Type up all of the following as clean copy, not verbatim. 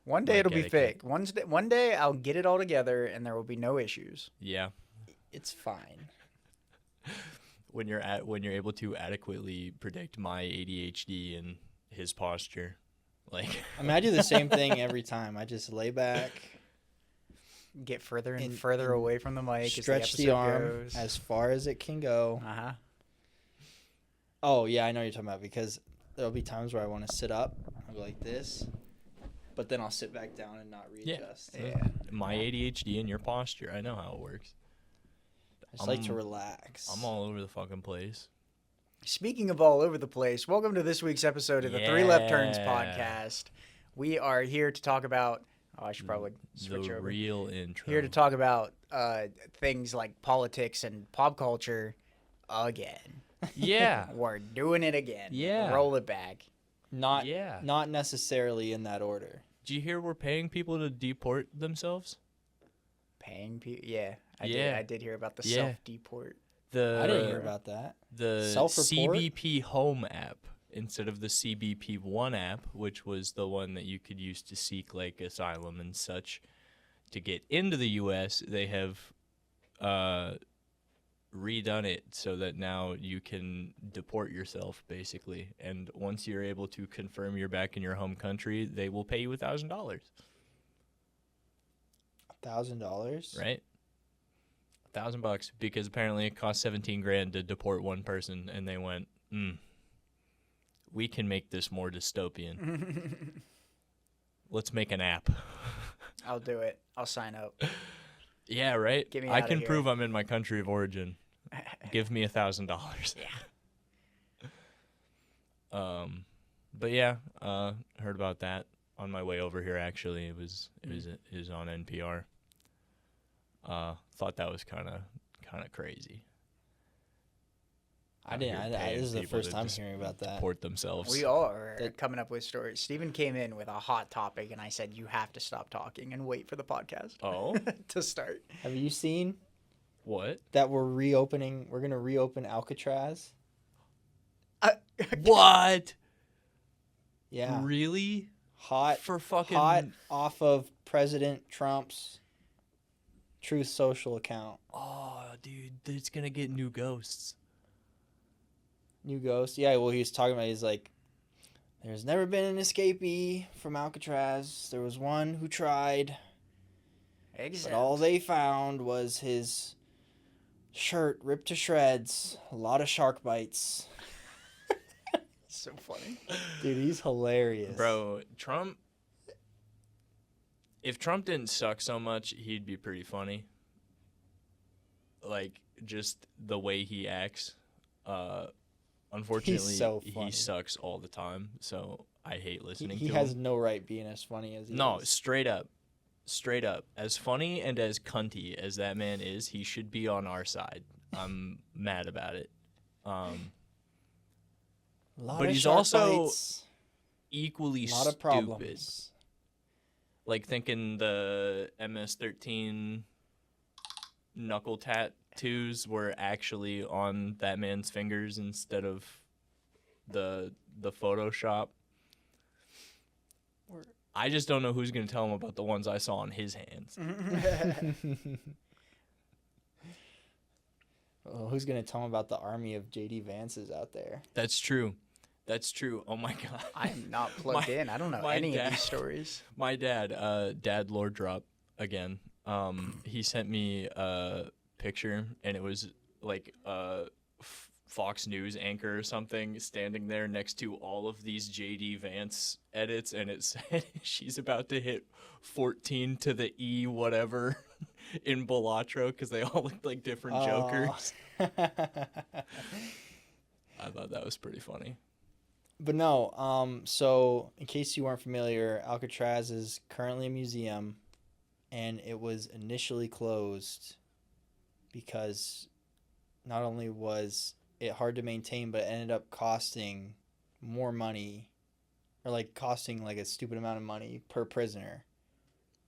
One day like it'll be etiquette. fixed. One day I'll get it all together and there will be no issues. Yeah. It's fine. When you're able to adequately predict my ADHD and his posture, like I mean, I do the same thing every time. I just lay back, Get further and And- further and away from the mic stretch as the episode arm goes. as far as it can go. Uh-huh. Oh, yeah, I know what you're talking about, because there'll be times where I want to sit up. I'll go like this, but then I'll sit back down and not readjust. Yeah. my ADHD and your posture. I know how it works. I just like to I'm- relax. I'm all over the fucking place. Speaking of all over the place, welcome to this week's episode of the Three Left Turns Yeah. podcast. We are here to talk about. Oh, I should probably switch The over. real intro. Here to talk about things like politics and pop culture again. Yeah. We're doing it again. Yeah. Roll it back. Not Yeah. not necessarily in that order. Do you hear we're paying people to deport themselves? Paying people. Yeah. Yeah. I did hear about the Yeah. self-deport. The I didn't hear about that. the Self-report? CBP Home app instead of the CBP One app, which was the one that you could use to seek like asylum and such to get into the U.S. They have redone it so that now you can deport yourself basically, and once you're able to confirm you're back in your home country, they will pay you $1,000. $1,000. Right? $1,000 because apparently it cost 17 grand to deport one person, and they went, we can make this more dystopian. Let's make an app. I'll do it. I'll sign up. Yeah, right. Get me I outta can here. prove I'm in my country of origin. Give me $1,000. Yeah. But yeah, heard about that on my way over here. Actually, it was on NPR. Thought that was kind of crazy. I didn't. Paying This is the people first to time just hearing about that. Deport themselves. We all are That- coming up with stories. Steven came in with a hot topic, and I said, you have to stop talking and wait for the podcast Oh, to start. Have you seen what? that we're reopening? We're gonna reopen Alcatraz. What? Yeah, Really? hot For fucking hot off of President Trump's Truth Social account. Oh, dude, it's gonna get new ghosts. New ghost. Yeah, well, he was talking about. He's like, there's never been an escapee from Alcatraz. There was one who tried, but all they found was his shirt ripped to shreds. A lot of shark bites. So funny. Dude, he's hilarious. Bro, Trump. If Trump didn't suck so much, he'd be pretty funny. Like, just the way he acts. Unfortunately, so he funny. sucks all the time, so I hate listening He to has him. no right being as funny as he No, is. straight up. Straight up. As funny and as cunty as that man is, he should be on our side. I'm mad about it. Lot but of he's shark also bites, equally a lot of stupid. problems. Like thinking the MS-13 knuckle tattoos were actually on that man's fingers instead of the Photoshop. I just don't know who's going to tell him about the ones I saw on his hands. Well, who's gonna tell him about the army of JD Vances out there? That's true. That's true. Oh my god. I am not plugged in. I don't know my any of dad- these stories. My dad, Dad Lord Drop again. He sent me a picture, and it was like a Fox News anchor or something standing there next to all of these JD Vance edits, and it said she's about to hit 14 to the E whatever in Balatro because they all looked like different Jokers. I thought that was pretty funny. But no, so in case you weren't familiar, Alcatraz is currently a museum, and it was initially closed because not only was it hard to maintain, but it ended up costing more money, or like costing like a stupid amount of money per prisoner.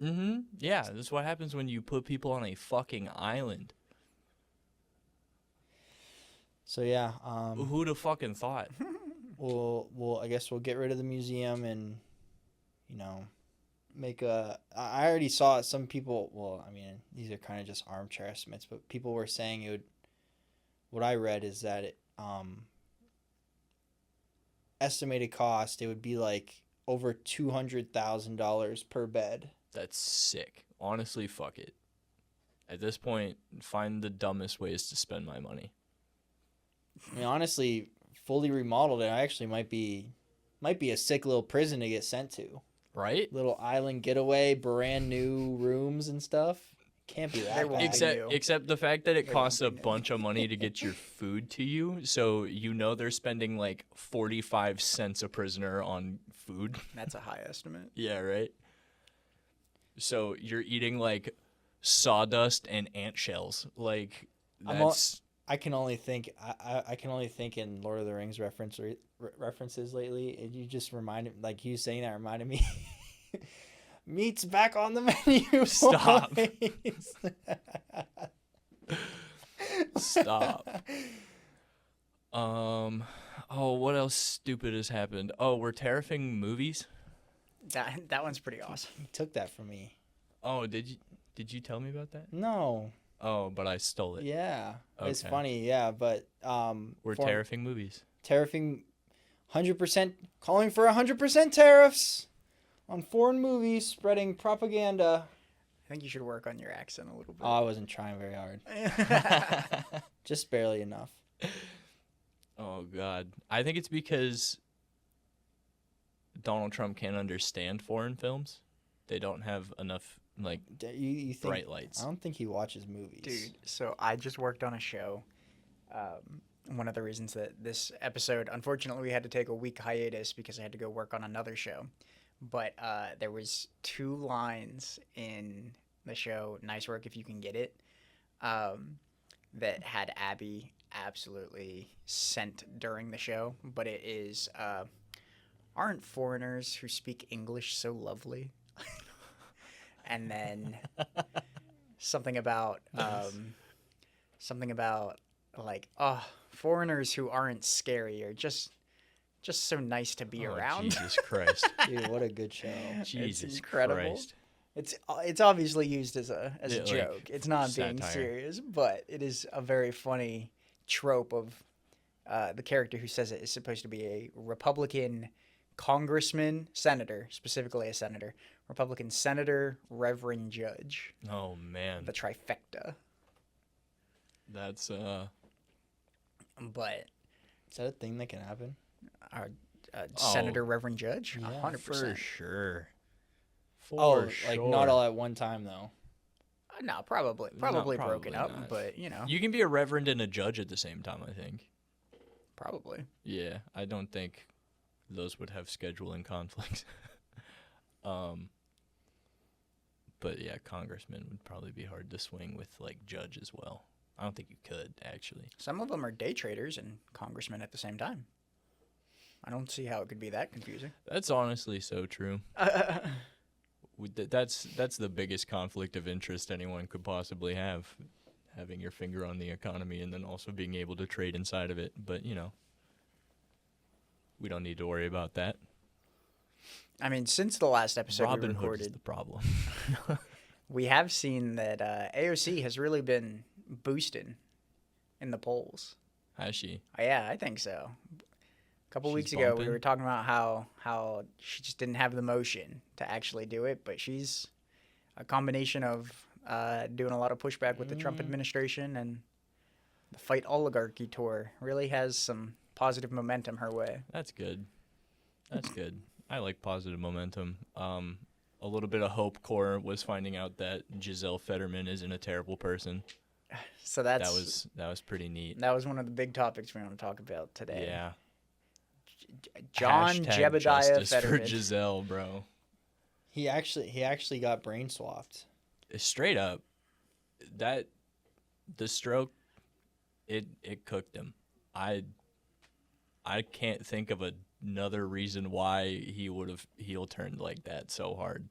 Mm-hmm. Yeah, that's what happens when you put people on a fucking island. So yeah, Who'd have fucking thought? I guess we'll get rid of the museum and, you know, make a. I already saw some people. Well, I mean, these are kind of just armchair estimates, but people were saying it would. What I read is that it estimated cost it would be like over $200,000 per bed. That's sick. Honestly, fuck it. At this point, find the dumbest ways to spend my money. I mean, honestly, fully remodeled, it actually might be a sick little prison to get sent to. Right? Little island getaway, brand new rooms and stuff. Can't be that won't bad. be new. Except the fact that it They costs a won't be new. bunch of money to get your food to you, so you know they're spending like 45 cents a prisoner on food. That's a high estimate. Yeah, right? So you're eating like sawdust and ant shells. Like that's I can only think in Lord of the Rings references lately. And you just reminded, like you saying that reminded me. Meat's back on the menu. Stop. boys. Stop. Oh, what else stupid has happened? Oh, we're tariffing movies? That one's pretty awesome. He took that from me. Oh, did you tell me about that? No. Oh, but I stole it. Yeah. It's Okay. funny. Yeah, but We're for- tariffing movies. tariffing 100%, calling for 100% tariffs on foreign movies, spreading propaganda. I think you should work on your accent a little bit. Oh, I wasn't trying very hard. Just barely enough. Oh God, I think it's because Donald Trump can't understand foreign films. They don't have enough like You think? bright lights. I don't think he watches movies. Dude, so I just worked on a show. One of the reasons that this episode, unfortunately, we had to take a week hiatus because I had to go work on another show. But there was 2 lines in the show, Nice Work If You Can Get It, that had Abby absolutely sent during the show. But it is, aren't foreigners who speak English so lovely? And then something about like, oh, foreigners who aren't scary are just so nice to be Oh, around. Jesus Christ. Dude, what a good show. Jesus incredible. Christ. It's obviously used as a Yeah, like, joke. It's not being satire. serious, but it is a very funny trope of the character who says it is supposed to be a Republican congressman, senator, specifically a senator, Republican senator, reverend judge, Oh man, the trifecta. that's But Is that a thing that can happen? senator, reverend judge, Yeah, 100%. for sure. Oh, For like sure. not all at one time though. No, probably No, broken probably up, not. but you know, You can be a reverend and a judge at the same time, I think. probably. Yeah, I don't think those would have scheduling conflicts. But yeah, congressman would probably be hard to swing with like judge as well. I don't think you could actually. Some of them are day traders and congressmen at the same time. I don't see how it could be that confusing. That's honestly so true. That's the biggest conflict of interest anyone could possibly have, having your finger on the economy and then also being able to trade inside of it. But you know, we don't need to worry about that. I mean, since the last episode Robin we Hood is recorded, the problem. we have seen that AOC has really been boosting in the polls. Has she? Yeah, I think so. A couple She's weeks ago, we bumping? were talking about how she just didn't have the motion to actually do it, but she's a combination of doing a lot of pushback with the Trump administration and the Fight Oligarchy tour really has some positive momentum her way. That's good. That's good. I like positive momentum. A little bit of hope core was finding out that Giselle Fetterman isn't a terrible person. So That was pretty neat. that was one of the big topics we want to talk about today. Yeah. John Hashtag Jebediah justice Fetterman. for Giselle, bro. He actually got brain swapped. Straight up, the stroke, it cooked him. I can't think of another reason why he would have heel turned like that so hard.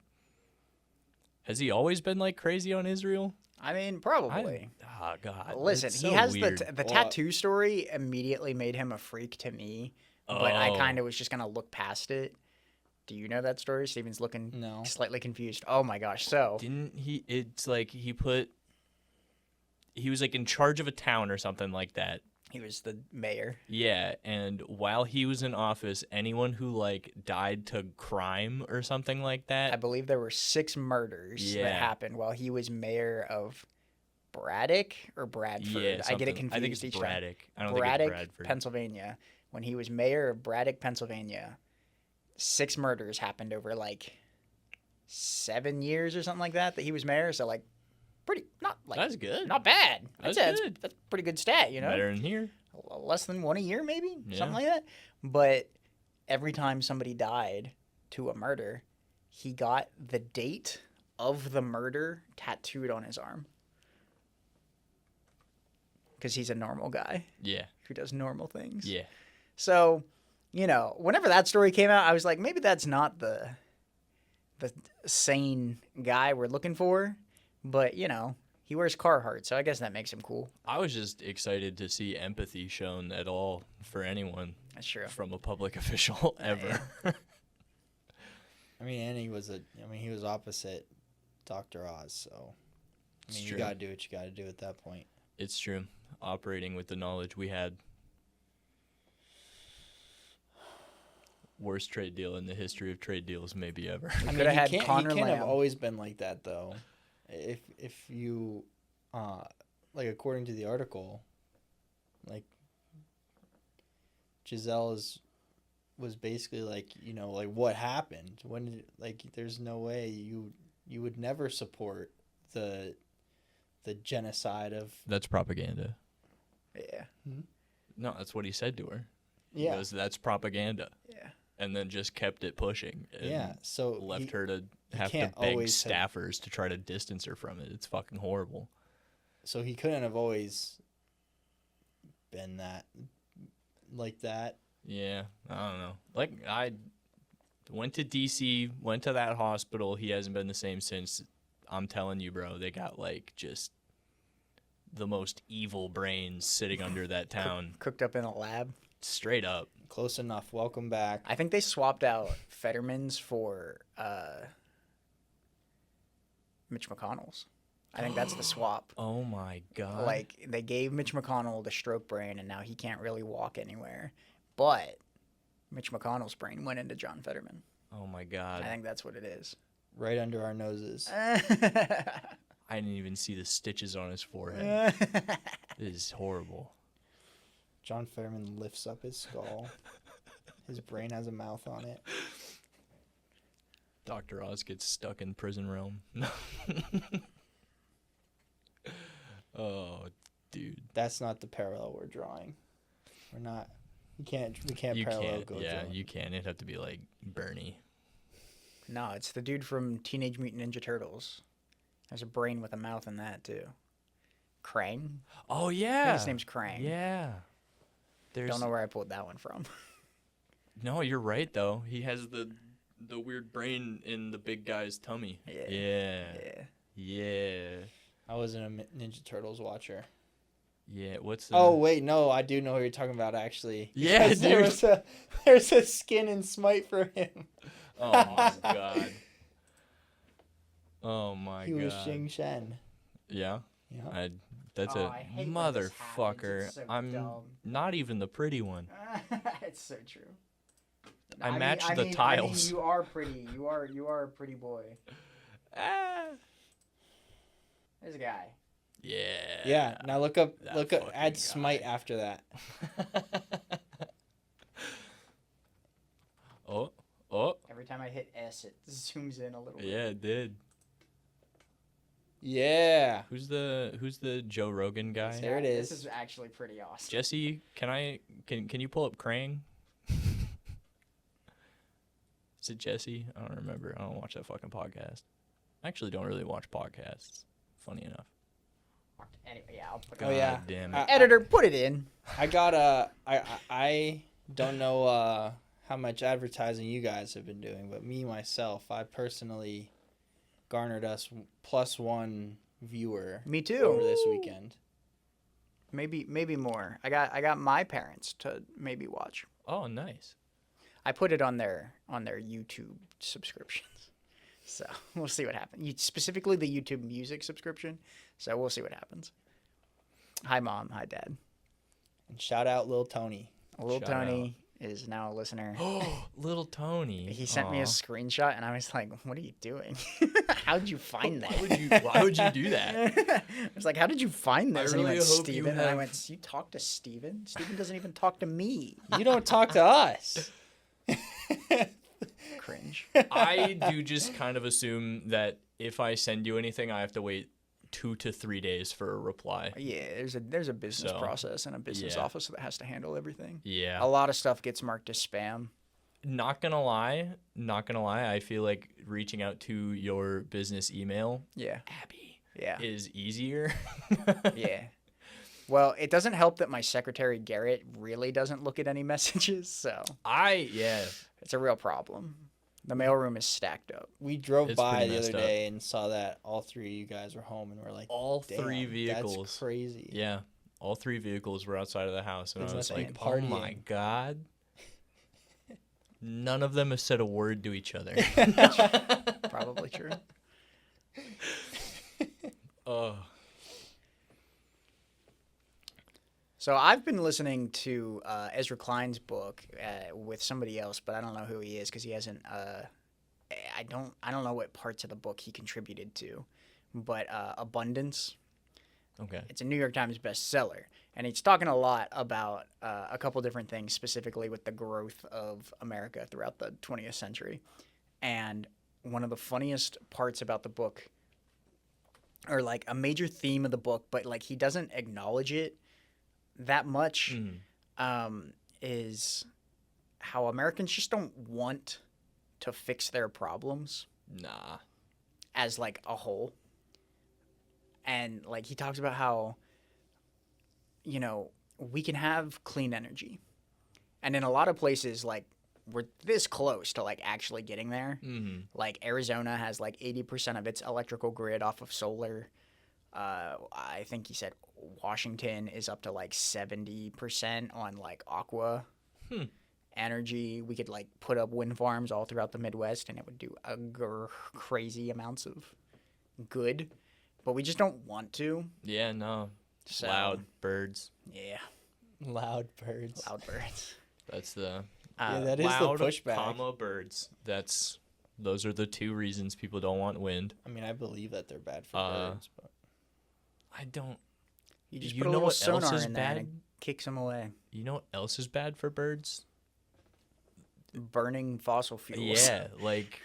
Has he always been like crazy on Israel? I mean, probably. Oh God. Listen, it's he so has weird. the Well, tattoo story immediately made him a freak to me, but I Oh. kind of was just gonna look past it. Do you know that story? Steven's looking No. slightly confused. Oh my gosh. So Didn't he? It's like he was like in charge of a town or something like that. he was the mayor. Yeah, and while he was in office, anyone who like died to crime or something like I that. believe there were 6 murders that Yeah. happened while he was mayor of Braddock or Bradford. Yeah, I get it something- confused I think it's each time. Braddock. I don't Braddock, think it's Bradford. Pennsylvania. When he was mayor of Braddock, Pennsylvania, 6 murders happened over like 7 years or something like that he was mayor. So like pretty not like That's good. not bad. That's That's good. that's a pretty good stat, you know. Better than here. Less than 1 a year maybe, Yeah. something like that. But every time somebody died to a murder, he got the date of the murder tattooed on his arm. Because he's a normal guy Yeah. who does normal things. Yeah. So, whenever that story came out, I was like, maybe that's not the sane guy we're looking for. But, he wears Carhartt, so I guess that makes him cool. I was just excited to see empathy shown at all for anyone That's true. from a public official ever. I mean, and he was opposite Dr. Oz, so It's you true. gotta do what you gotta do at that point. It's true. Operating with the knowledge we had. Worst trade deal in the history of trade deals, maybe ever. I mean, coulda had he Connor can't have Lamb. always been like that though. If you, like according to the article, like Giselle was basically like, like what happened when did, like there's no way you would never support the genocide of That's propaganda. Yeah. No, that's what he said to her. yeah He goes, that's propaganda. Yeah. And then just kept it pushing. And yeah so left her to have to can't beg always have- staffers to try to distance her from it. It's fucking horrible. So he couldn't have always been like that. Yeah, I don't know. Like, I went to DC, went to that hospital. He hasn't been the same since. I'm telling you, bro, they got, like, just the most evil brains sitting under that town. Cooked up in a lab. Straight up. Close enough. Welcome back. I think they swapped out Fetterman's for Mitch McConnell's. I think that's the swap. Oh, my God. Like, they gave Mitch McConnell the stroke brain, and now he can't really walk anywhere. But Mitch McConnell's brain went into John Fetterman. Oh, my God. I think that's what it is. Right under our noses. I didn't even see the stitches on his forehead. This is horrible. John Fetterman lifts up his skull. His brain has a mouth on it. Dr. Oz gets stuck in prison realm. Oh, dude. That's not the parallel we're drawing. We're not. We can't You parallel can't. Yeah, Gojo. you can. It'd have to be like Bernie. No, it's the dude from Teenage Mutant Ninja Turtles. There's a brain with a mouth in that, too. Krang? Oh, I yeah. think his name's Krang. Yeah. There's Don't know where I pulled that one from. No, you're right though. He has the weird brain in the big guy's tummy. Yeah. Yeah. Yeah. Yeah. I wasn't a Ninja Turtles watcher. Yeah. What's the Oh wait, no, I do know who you're talking about actually. Yeah, Because dude. there's a skin and smite for him. Oh my god. Oh my He god. was Xing Shen. Yeah. Yeah. That's Oh, a I hate when this happens. motherfucker. It's so I'm dumb. not even the pretty one. It's so true. I matched the I tiles. mean, you are pretty. You are a pretty boy. Ah. There's a guy. Yeah. Yeah. Now look up That add fucking smite guy. after that. Oh. Oh. Every time I hit S, it zooms in a little bit. Yeah, it did. Yeah. Who's the Joe Rogan guy? There it This is. is actually pretty awesome. Jesse, can you pull up Krang? Is it Jesse? I don't remember. I don't watch that fucking podcast. I actually don't really watch podcasts. Funny enough. Anyway, yeah, I'll put it. Oh, yeah. God damn I- it. Editor, put it in. I got I don't know how much advertising you guys have been doing, but me myself, I personally garnered us +1 viewer Me over too. this weekend. Maybe more. I got my parents to maybe watch. Oh, nice. I put it on their YouTube subscriptions. So we'll see what happens. Specifically the YouTube Music subscription. So we'll see what happens. Hi, Mom. Hi, Dad. And shout out Lil Tony. Little Shout Tony is now a listener. Oh, little Tony. He sent me a Aw. screenshot, and I was like, "What are you doing? How'd you find that?" Why would you do that? I was like, "How did you find this?" And he really went, hope you "Steven." And I have- went, "You talk to Steven? Steven doesn't even talk to me." You don't talk to us. Cringe. I do just kind of assume that if I send you anything, I have to wait 2 to 3 days for a reply. Yeah, there's a business So, process and a business yeah. office that has to handle everything. Yeah. A lot of stuff gets marked as spam. Not gonna lie. I feel like reaching out to your business email, Yeah, Abby, yeah, is easier. yeah. Well, it doesn't help that my secretary Garrett really doesn't look at any messages, so Yeah. it's a real problem. The mailroom is stacked up. We drove It's by pretty the other messed up. day and saw that all three of you guys were home, and we're like, All "Damn, 3 vehicles. That's crazy." Yeah. All 3 vehicles were outside of the house, and I was Business like, and "Oh my partying. god!" None of them have said a word to each other. Probably true. Oh, So I've been listening to Ezra Klein's book with somebody else, but I don't know who he is because he hasn't. I don't know what parts of the book he contributed to, but Abundance. okay. It's a New York Times bestseller, and he's talking a lot about a couple different things, specifically with the growth of America throughout the 20th century. And one of the funniest parts about the book, or like a major theme of the book, but like he doesn't acknowledge it that much, is how Americans just don't want to fix their problems Nah. as like a whole. And like he talks about how, you know, we can have clean energy, and in a lot of places, like we're this close to like actually getting there. Mm-hmm. Like Arizona has like 80% of its electrical grid off of solar. I think he said Washington is up to like 70% on like aqua energy. We could like put up wind farms all throughout the Midwest, and it would do crazy amounts of good. But we just don't want to. Yeah, no. So, Loud birds. Yeah, Loud birds. loud birds. That's the Yeah, that is loud, the pushback. comma birds. Those are the 2 reasons people don't want wind. I mean, I believe that they're bad for Uh, birds, but I don't. You just You put a know little what else sonar is in there and bad? it kicks them away. You know what else is bad for birds? Burning fossil fuels. Yeah, like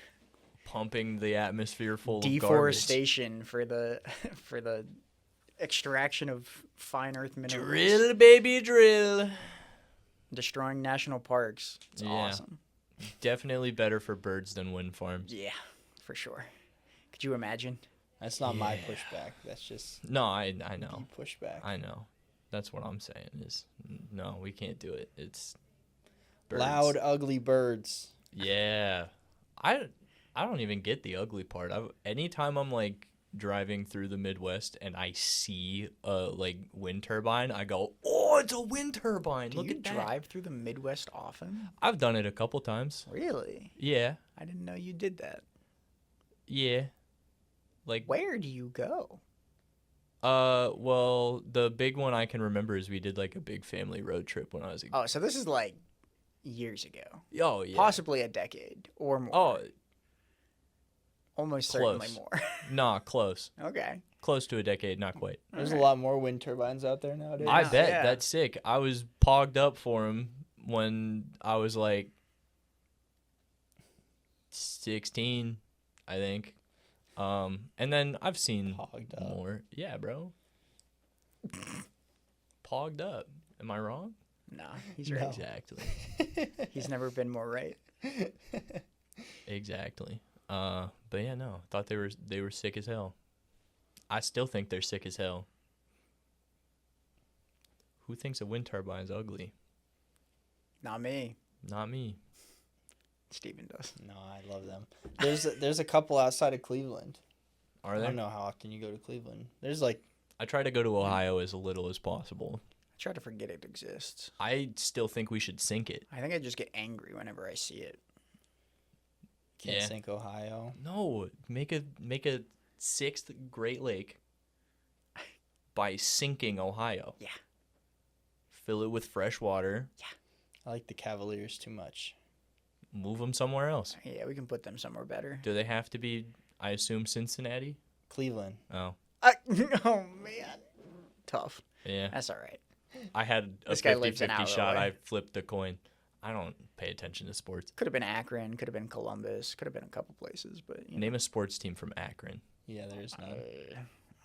pumping the atmosphere full of Deforestation for the for the extraction of fine earth garbage. minerals. Drill, baby, drill. Destroying national parks. It's Yeah. awesome. Definitely better for birds than wind farms. Yeah, for sure. Could you imagine? that's not my Yeah. pushback. That's just No, I know. the pushback. I know. That's what I'm saying is no, we can't do it. It's birds. Loud, ugly birds. Yeah. I don't even get the ugly part. Anytime I'm like driving through the Midwest and I see a like wind turbine, I go, "Oh, it's a wind turbine. Do Look you at that." drive through the Midwest often? I've done it a couple times. Really? Yeah. I didn't know you did that. Yeah. Like Where do you go? well, the big one I can remember is we did like a big family road trip when I was a Oh, so this is like years ago. Oh, yeah. Possibly a decade or more. Oh, almost certainly close. more. nah, close. Okay. Close to a decade, not quite. There's Alright. a lot more wind turbines out there nowadays. I Yeah, bet yeah. that's sick. I was pogged up for him when I was like 16, I think. And then I've seen Pogged up. more. Yeah, bro. Pogged up. Am I wrong? No, he's right. No. Exactly. He's never been more right. Exactly. But yeah, no. Thought they were sick as hell. I still think they're sick as hell. Who thinks a wind turbine's ugly? Not me. Not me. Steven does. No, I love them. There's a couple outside of Cleveland. Are I there? don't know how often you go to Cleveland. There's like I try to go to Ohio as little as possible. try to forget it exists. I still think we should sink it. I think I just get angry whenever I see it. Can't Yeah. sink Ohio. No, make a 6th Great Lake by sinking Ohio. Yeah. Fill it with fresh water. I like the Cavaliers too much. Move them somewhere else. Yeah, we can put them somewhere better. Do they have to be, I assume, Cincinnati? Cleveland. Oh, Oh, man. Tough. yeah. That's all right. I had a This guy lives an 50-50 hour shot. away. I flipped a coin. I don't pay attention to sports. Could have been Akron. Could have been Columbus. Could have been a couple places. But you know, Name a sports team from Akron. Yeah, there's none.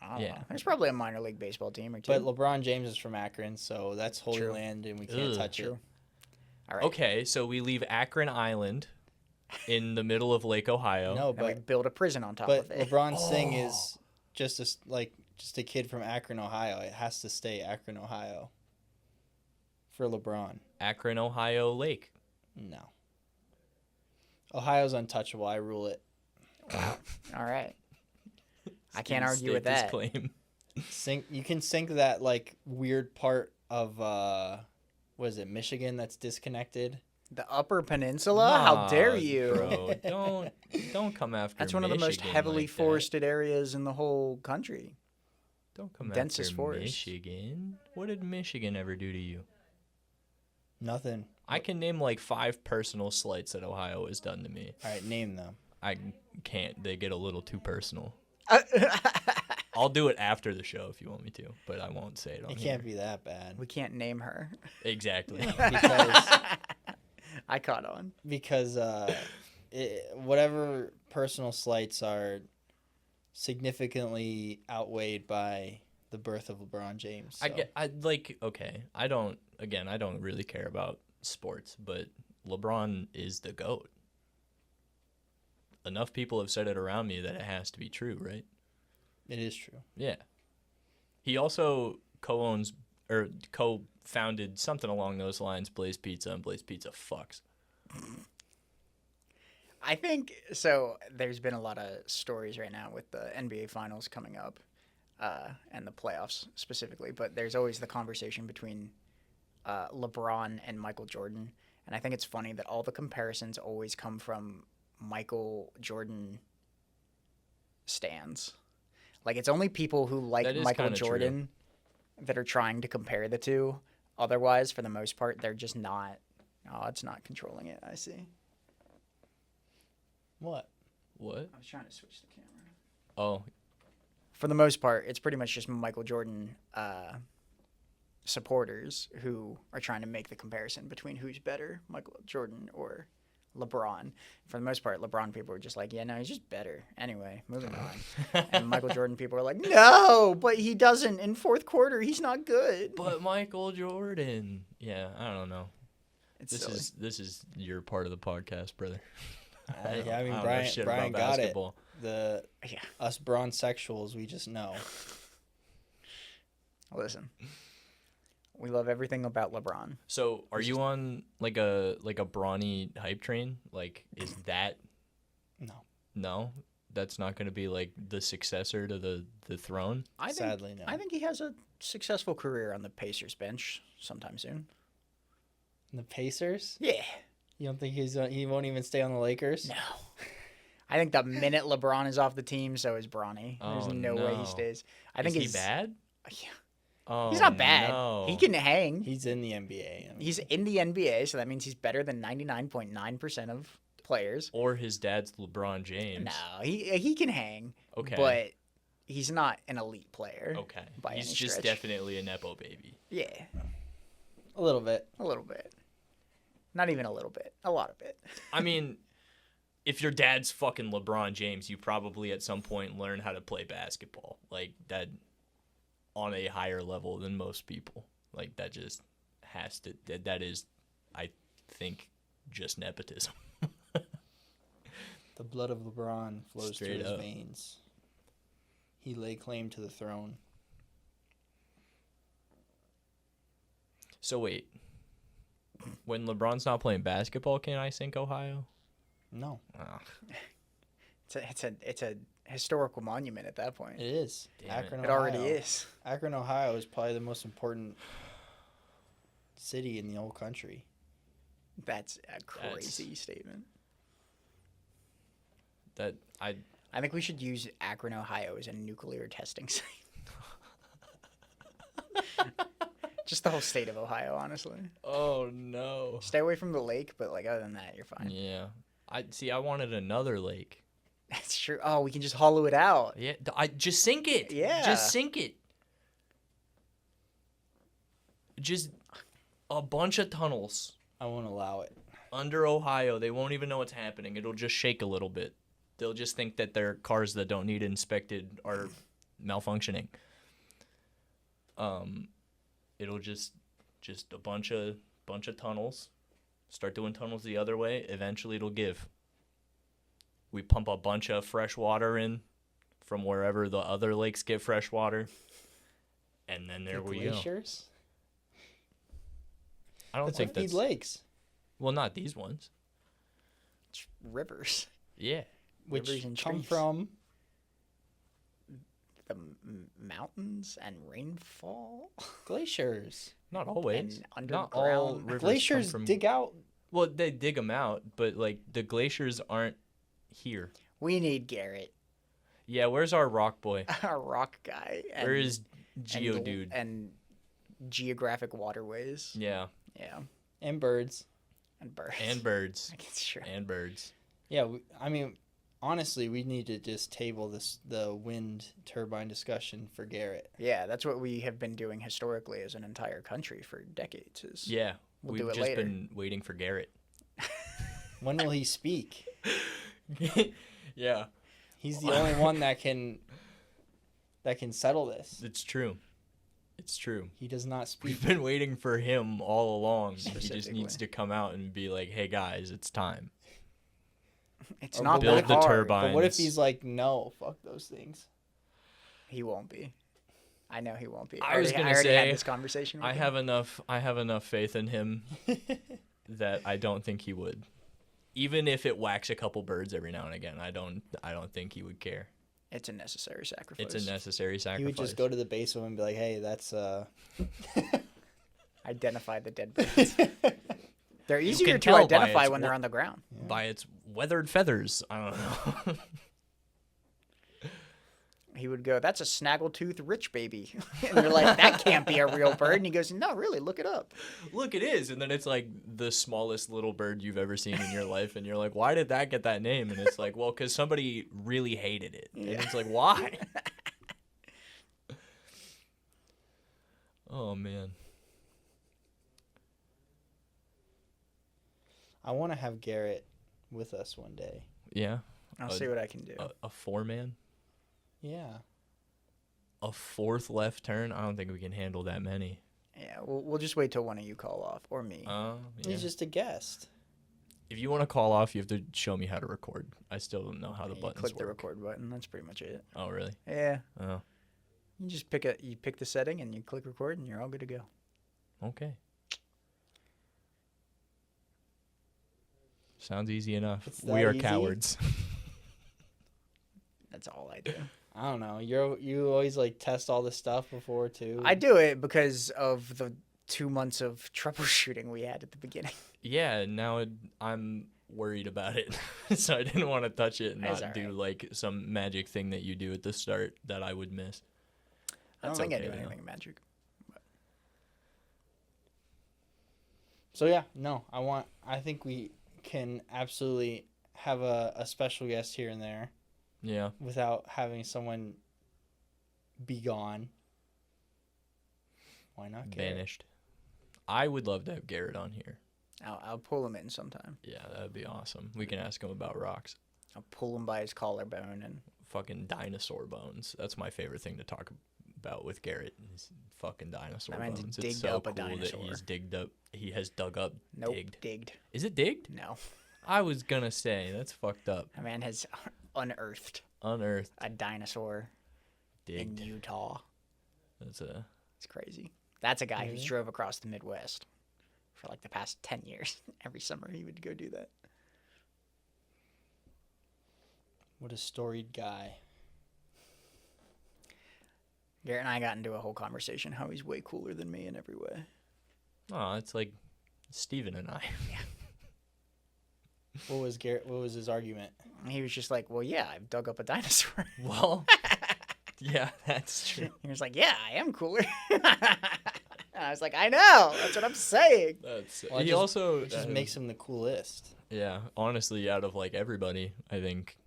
I don't Yeah. know. There's probably a minor league baseball team or two. But LeBron James is from Akron, so that's Holy True. Land, and we can't Ugh. touch it. True. All right. Okay, so we leave Akron Island in the middle of Lake Ohio. No, Then we but build a prison on top but of it. LeBron's thing is just a kid from Akron, Ohio. It has to stay Akron, Ohio. For LeBron, Akron, Ohio Lake. no. Ohio's untouchable. I rule it. All right. I can't Steve argue with staked his that. claim. You can sink that like weird part of what is it, Michigan that's disconnected. The Upper Peninsula? How dare Nah, you? Bro, don't come after That's one of the most Michigan heavily like that. forested areas in the whole country. Don't come densest after forest. Michigan. What did Michigan ever do to you? Nothing. I can name like 5 personal slights that Ohio has done to me. All right, name them. I can't. They get a little too personal. I'll do it after the show if you want me to, but I won't say it on It here. can't be that bad We can't name her. Exactly. because I caught on. because whatever personal slights are significantly outweighed by the birth of LeBron James. So. Okay. I don't really care about sports, but LeBron is the GOAT. Enough people have said it around me that it has to be true, right? It is true. Yeah. He also co-owns or co-founded something along those lines, Blaze Pizza, and Blaze Pizza fucks. I think so. There's been a lot of stories right now with the NBA Finals coming up, and the playoffs specifically. But there's always the conversation between LeBron and Michael Jordan, and I think it's funny that all the comparisons always come from Michael Jordan stans. Like it's only people who like That is Michael kinda true. Jordan that are trying to compare the two. Otherwise, for the most part, they're just not. Oh, it's not controlling it. I see. What? What? I was trying to switch the camera. Oh, For the most part, it's pretty much just Michael Jordan supporters who are trying to make the comparison between who's better, Michael Jordan or LeBron. For the most part, LeBron people are just like, yeah, no, he's just better. Anyway, moving on. And Michael Jordan people are like, no, but he doesn't. In fourth quarter, he's not good. but Michael Jordan. Yeah, I don't know. It's This silly. is your part of the podcast, brother. I mean, don't know Brian, shit Brian about got basketball. it. The Yeah. us bronzexuals, we just know. Listen, we love everything about LeBron. So, are you on like a brawny hype train? Like, is that No, no? That's not going to be like the successor to the throne. I think, sadly, no. I think he has a successful career on the Pacers bench sometime soon. The Pacers? Yeah. You don't think he won't even stay on the Lakers? No. I think the minute LeBron is off the team, so is Bronny. There's Oh, no way he no. stays. I think is he's he bad? Yeah. Oh, He's not bad. No. He can hang. He's in the NBA. I mean, He's in the NBA, so that means he's better than 99.9% of players. Or his dad's LeBron James. No, he can hang. Okay. But he's not an elite player. Okay. by He's any just stretch. definitely a nepo baby. Yeah, a little bit. a little bit. Not even a little bit. A lot of it. I mean, if your dad's fucking LeBron James, you probably at some point learn how to play basketball. Like that on a higher level than most people. Like that just has to that is I think just nepotism. The blood of LeBron flows Straight through his up. veins. He laid claim to the throne. So wait. When LeBron's not playing basketball, can I sink Ohio? No, Ah, It's a historical monument at that point. it is. Damn it. Akron, It already Ohio. is. Akron, Ohio is probably the most important city in the whole country. That's a crazy statement. That I think we should use Akron, Ohio as a nuclear testing site. Just the whole state of Ohio, honestly. Oh no. Stay away from the lake, but like other than that, you're fine. Yeah. I wanted another lake. That's true. Oh, we can just hollow it out. Yeah, I just sink it. Yeah. Just sink it. Just a bunch of tunnels I won't allow it. under Ohio. They won't even know what's happening. It'll just shake a little bit. They'll just think that their cars that don't need inspected are malfunctioning. It'll just a bunch of tunnels. Start doing tunnels the other way. Eventually, it'll give. We pump a bunch of fresh water in from wherever the other lakes get fresh water, and then there we go. Glaciers? I don't That's think what that's feed lakes, well, not these ones. It's rivers. Yeah, which Rivers and come trees. from The mountains and rainfall. glaciers. not always. And Not all underground. rivers Glaciers come from. dig out. Well, they dig them out, but like the glaciers aren't here. We need Garrett, Yeah, where's our rock boy? our rock guy. Where is Geodude? And geographic waterways. Yeah, Yeah. And birds. And birds. and birds. I guess sure. And birds. Yeah, I mean, honestly, we need to just table the wind turbine discussion for Garrett. Yeah, that's what we have been doing historically as an entire country for decades. Is Yeah, We'll we've do it just later. been waiting for Garrett. When will he speak? Yeah, He's the only one that can settle this. it's true. It's true. He does not speak. We've been waiting for him all along. He just Specifically. needs to come out and be like, "Hey guys, it's time." It's Or not build that the hard. turbine. But what if Binds. he's like, no, fuck those things? He won't be. I know he won't be. I was I gonna already say, had this conversation. With I him. have enough faith in him that I don't think he would. Even if it whacks a couple birds every now and again, I don't think he would care. It's a necessary sacrifice. It's a necessary sacrifice. He would just go to the base of him and be like, hey, that's Identify the dead birds. They're easier can to tell by identify its when they're on the ground. by its weathered feathers. I don't know. He would go, "That's a snaggletooth rich baby," and they're like, "That can't be a real bird." And he goes, "No, really, look it up." Look, it is, and then it's like the smallest little bird you've ever seen in your life, and you're like, "Why did that get that name?" And it's like, "Well, because somebody really hated it." And it's like, "Why?" Oh man. I want to have Garrett with us one day. Yeah. I'll A- see what I can do. A 4-man. Yeah. A fourth left turn. I don't think we can handle that many. Yeah, we'll just wait till one of you call off or me. Yeah. He's just a guest. If you want to call off, you have to show me how to record. I still don't know how the You buttons click work. the record button. That's pretty much it. Oh, really? Yeah, Oh, you just pick the setting and you click record and you're all good to go. okay. Sounds easy enough. It's We that are easy? cowards. That's all I do. I don't know. You always like test all this stuff before too. I do it because of the 2 months of troubleshooting we had at the beginning. Yeah, now I'm worried about it. So I didn't want to touch it and That's not do alright. like some magic thing that you do at the start that I would miss. I don't That's think I okay, do though. anything magic. So yeah, no. I think we can absolutely have a special guest here and there Yeah. without having someone be gone. Why not Garrett? Banished. I would love to have Garrett on here. I'll pull him in sometime. Yeah, that would be awesome. We can ask him about rocks. I'll pull him by his collarbone and Fucking dinosaur bones. That's my favorite thing to talk about with Garrett. Is fucking dinosaur That man's bones. digged It's so up a cool that dinosaur. he has dug up. nope, Digged. digged. Is it digged? No, I was gonna say that's fucked up. that man has unearthed Unearthed. a dinosaur Digged. in Utah. That's a It's crazy. That's a guy who's Really? drove across the Midwest for like the past 10 years. Every summer he would go do that. What a storied guy. Garrett and I got into a whole conversation how he's way cooler than me in every way. Oh, it's like Steven and I. What was his argument? He was just like, well, yeah, I've dug up a dinosaur. Well, yeah, that's true. He was like, yeah, I am cooler. I was like, I know. That's what I'm saying. Well, He just- also It just makes him the coolest. yeah, honestly, out of like everybody, I think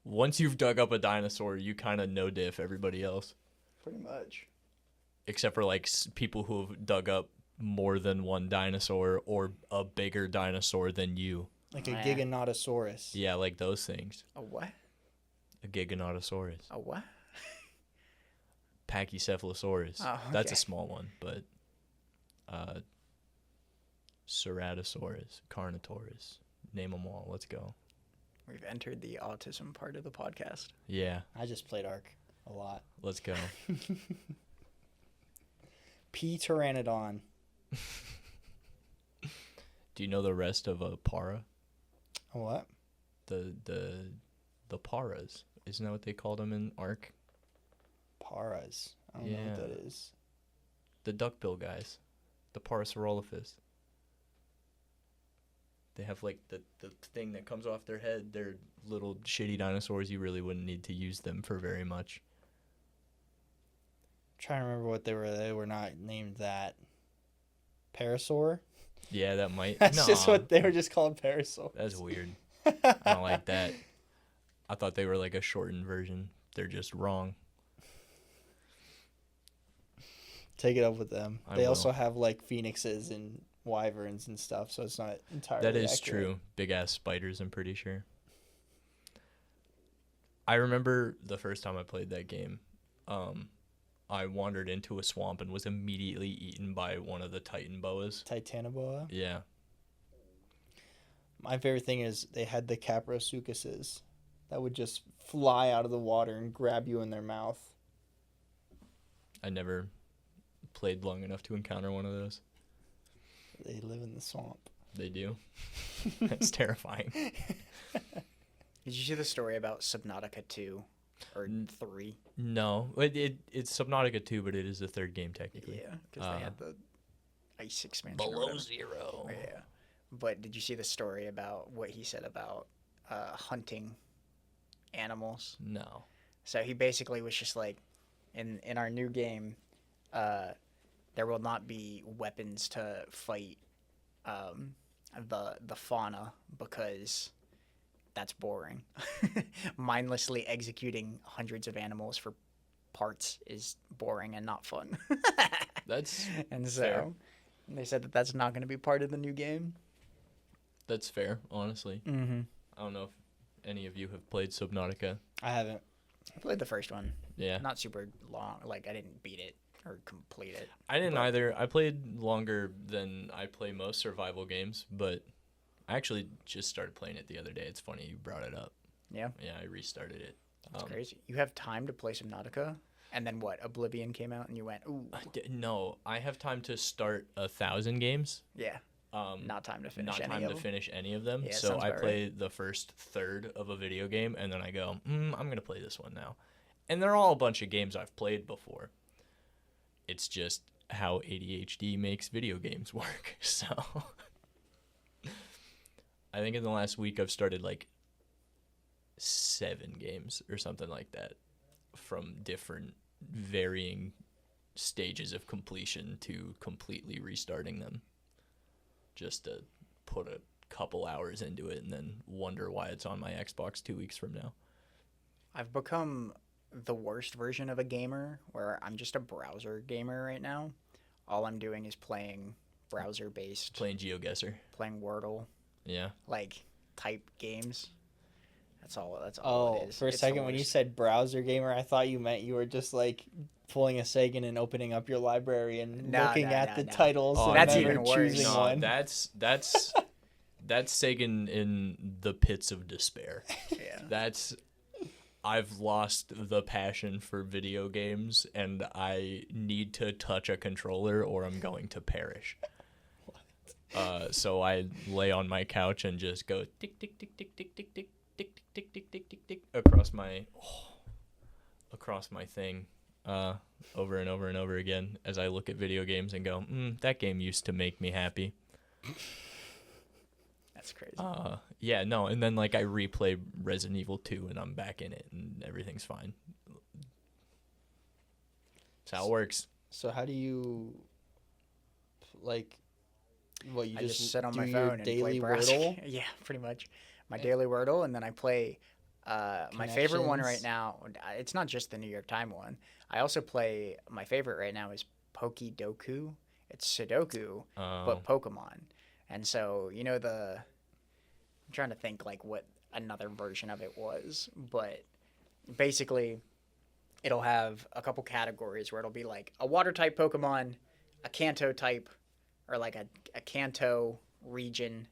once you've dug up a dinosaur, you kind of know diff everybody else, Pretty much. except for like people who have dug up more than one dinosaur or a bigger dinosaur than you. Like a Yeah. Giganotosaurus. Yeah, like those things. A what? A Giganotosaurus, A what? Pachycephalosaurus. Oh, That's a okay. small one, but Ceratosaurus, Carnotaurus. Name them all. Let's go. We've entered the autism part of the podcast. Yeah, I just played Ark a lot. let's go. P. Pteranodon. Do you know the rest of a para? A what? The paras. Isn't that what they called them in Ark? Paras. I don't know Yeah. what that is. The duckbill guys. The Parasaurolophus. They have like the thing that comes off their head. They're little shitty dinosaurs. You really wouldn't need to use them for very much. trying to remember what they were. They were not named that. Parasaur? Yeah, that might. That's just Nah, what they were just called, Parasaur. That's weird. I don't like that. I thought they were like a shortened version. They're just wrong. Take it up with them. I They also will. have like phoenixes and wyverns and stuff, so it's not entirely That is accurate. true. Big ass spiders, I'm pretty sure. I remember the first time I played that game, I wandered into a swamp and was immediately eaten by one of the Titan boas. Titanoboa. Yeah. My favorite thing is they had the Caprosuchuses that would just fly out of the water and grab you in their mouth. I never played long enough to encounter one of those. They live in the swamp. They do. That's terrifying. Did you see the story about Subnautica 2 or 3? No, it's Subnautica 2, but it is the third game technically. Yeah, because they had the ice expansion. or Below whatever. zero. Yeah. But did you see the story about what he said about hunting animals? No. So he basically was just like, in our new game, there will not be weapons to fight the fauna because that's boring. Mindlessly executing hundreds of animals for parts is boring and not fun. That's and so fair. they said that that's not going to be part of the new game. That's fair, honestly. Mm-hmm. I don't know if any of you have played Subnautica. I haven't. I played the first one. Yeah. Not super long. Like, I didn't beat it or complete it. I didn't but- either. I played longer than I play most survival games, but I actually just started playing it the other day. It's funny you brought it up. Yeah. Yeah, I restarted it. That's crazy. You have time to play Subnautica, and then what? Oblivion came out, and you went, ooh, No, I have time to start 1,000 games. yeah. Not time to finish any of them. finish any of them. Yeah, so sounds I about play the first third of a video game, and then I go, I'm going to play this one now. And they're all a bunch of games I've played before. It's just how ADHD makes video games work. So I think in the last week I've started like 7 games or something like that from different varying stages of completion to completely restarting them. Just to put a couple hours into it and then wonder why it's on my Xbox 2 weeks from now. I've become the worst version of a gamer where I'm just a browser gamer right now. All I'm doing is playing browser-based, Playing GeoGuessr. playing Wordle, Yeah. like type games. That's all Oh, it is. for a It's the second when you worst. said browser gamer, I thought you meant you were just like pulling a Sagan and opening up your library and No, looking no, at no, the no. titles Oh, and that's never even worse. choosing No, one. that's Sagan in the pits of despair. Yeah. I've lost the passion for video games and I need to touch a controller or I'm going to perish. So I lay on my couch and just go tick tick tick tick tick tick tick tick tick tick tick tick tick tick across my thing over and over and over again as I look at video games and go, that game used to make me happy. That's crazy. Yeah, no, and then like I replay Resident Evil 2 and I'm back in it and everything's fine. That's how it works. So how do you, like, what, you I just just sit on do my your phone and daily play browser. Wordle? Yeah, pretty much. My daily Wordle, and then I play my favorite one right Connections. now. It's not just the New York Times one. I also play, my favorite right now is Pokidoku. It's Sudoku, but Pokemon. And so, you know, I'm trying to think like what another version of it was, but basically it'll have a couple categories where it'll be like a water type Pokemon, a Kanto type, or like a Kanto region,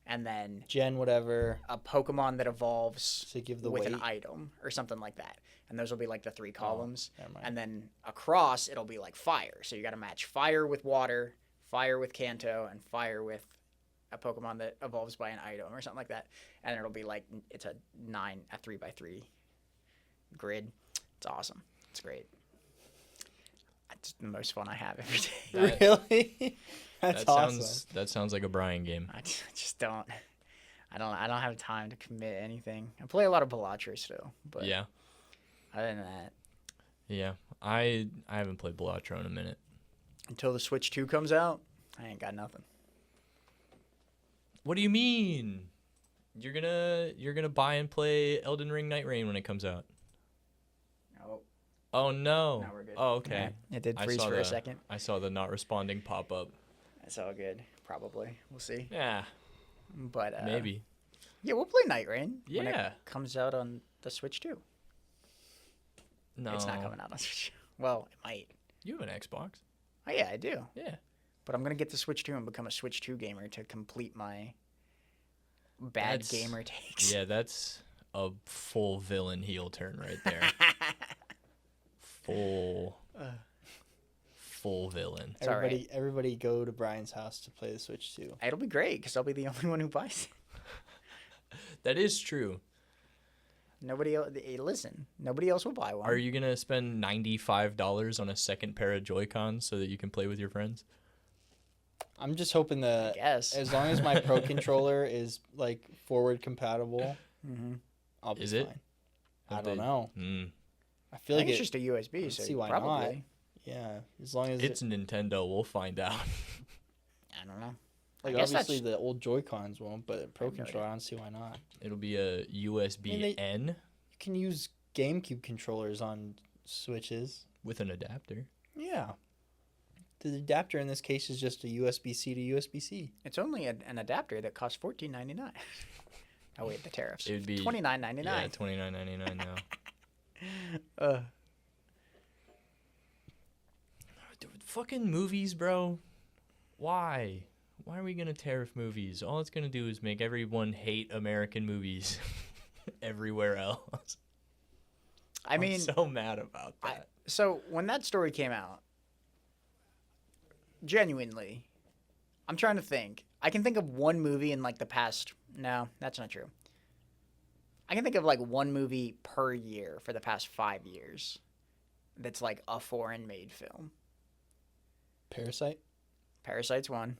and then Gen whatever. a Pokemon that evolves To give the with an weight. item or something like that. And those will be like the 3 columns. Never mind. And then across, it'll be like fire. So you got to match fire with water, fire with Kanto, and fire with a Pokemon that evolves by an item or something like that. And it'll be like, it's a 3x3 grid. It's awesome. It's great. It's the most fun I have every day. Really? That's awesome. That sounds like a Brian game. I just don't. I don't have time to commit anything. I play a lot of Balatro still, but Yeah. other than that, Yeah. I haven't played Balatro in a minute. until the Switch 2 comes out, I ain't got nothing. What do you mean? You're gonna buy and play Elden Ring Night Rain when it comes out. Oh, Oh no. now we're good. Oh, okay. Yeah, it did I freeze saw for a the- second. I saw the not responding pop up. That's all good. Probably. We'll see. Yeah, But maybe. Yeah, we'll play Night Rain when Yeah. it comes out on the Switch 2. No. It's not coming out on Switch. Well, it might. You have an Xbox. Oh yeah, I do. Yeah. But I'm gonna get the Switch 2 and become a Switch 2 gamer to complete my bad That's- gamer takes. Yeah, that's a full villain heel turn right there. Full villain. It's all right. Everybody go to Brian's house to play the Switch 2. It'll be great because I'll be the only one who buys it. That is true. Nobody else. Listen, nobody else will buy one. Are you gonna spend $95 on a second pair of Joy-Cons so that you can play with your friends? I'm just hoping that Yes. as long as my Pro controller is like forward compatible, Mm-hmm. I'll be Is it? fine. I Have don't they- know. Mm. I feel I like think it's just a USB, let's so see why probably. yeah, as long as It's Nintendo. We'll find out. I don't know. like I guess obviously that's- the old Joy-Cons won't, but a Pro I have no controller, I don't see why not. It'll be a USB N You can use GameCube controllers on Switches. with an adapter. Yeah. The adapter in this case is just a USB-C to USB-C. It's only an adapter that costs $14.99. Oh wait, the tariffs. It would be $29.99. Yeah, $29.99 now. Dude, fucking movies, bro. Why? Why are we gonna tariff movies? All it's gonna do is make everyone hate American movies everywhere else. I mean, I'm so mad about that. so when that story came out, genuinely, I'm trying to think. I can think of one movie in like the past. No, that's not true. I can think of like one movie per year for the past 5 years that's like a foreign made film. Parasite? Parasite's one.